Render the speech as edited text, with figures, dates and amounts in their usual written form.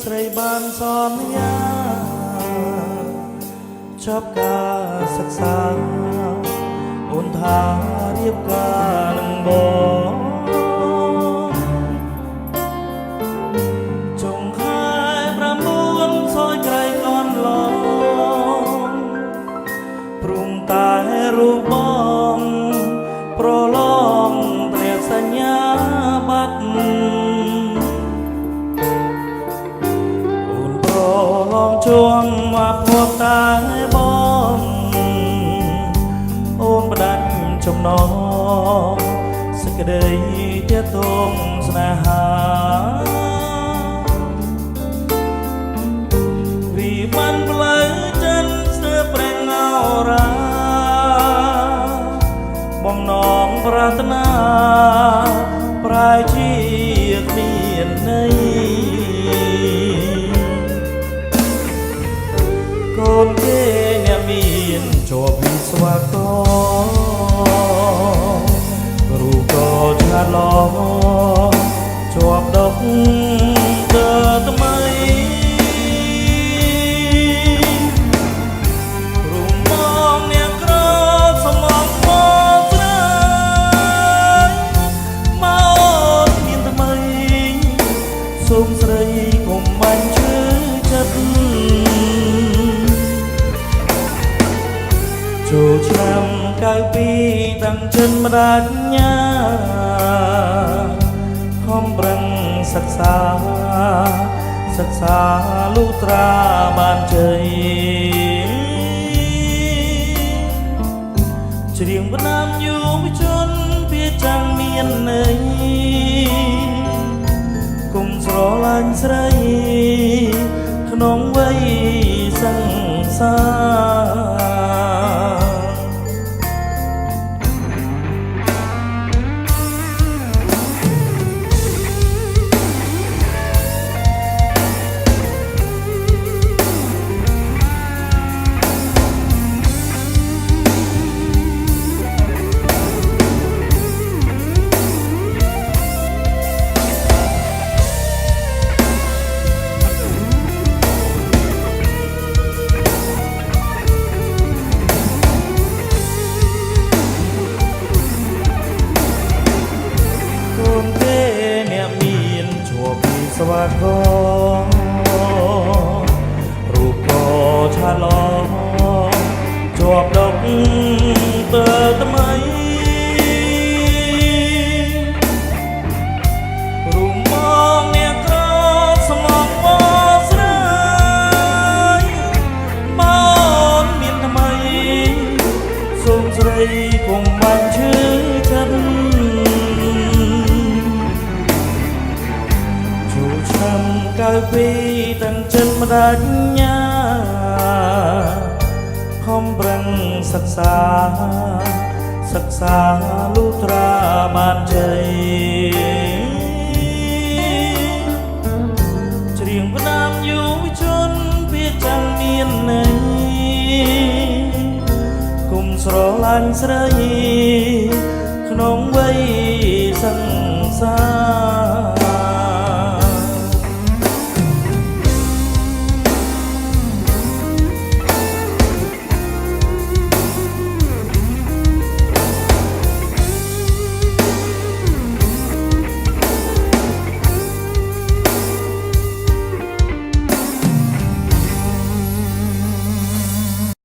ស្រីបានសន្យាចប់ការសិក្សាអូនថារៀបការនឹងបងចុងខែ9សយក្រៃអនឡងព្រមតែរូបបងប្រឡងព្រះសញ្ញាបត្រអូនប្រឡងជួងមកភពតែបងអូនបដាច់ចំណងសេចក្តីទាក់ទងស្នេហាវិមានផ្លូវចិនស្ទើរប្រេងអរាបំណងប្រាថ្នាប្រែជាគ្មានន័យកូនគេអ្នកមានជាប់វិស្វករគ្រូក៏ឆ្លាតឡងជាប់ដកទៅថ្មីរូបមកអ្នកក្រសមងមកស្រីមកមានថ្មីសូមស្រីកុំបាញ់ឈឺចិត្តចូលឆ្នាំ92តាំងចិនម្ដាញ្ញាខំប្រឹងសិក្សាលុះត្រាបានជ័យច្រៀងផ្ដាំយុវជនវាចាំងមានន័យគុំស្រឡាញ់ស្រីក្នុងវ័យសង្សារស្វាគមន៍រូបក៏ឆាឡងជាប់ដកទៅថ្មីរូបមកអ្នកក្រសមងមកស្រីមកមានថ្មីសូមស្រីកុំបាញ់ឈឺចិត្ត92តាំងចិនម្ដាញ្ញាខំប្រឹងសិក្សាលុះត្រាបានជ័យច្រៀងផ្ដាំយុវជនវាចាំងមានន័យគុំស្រឡាញ់ស្រីក្នុងវ័យ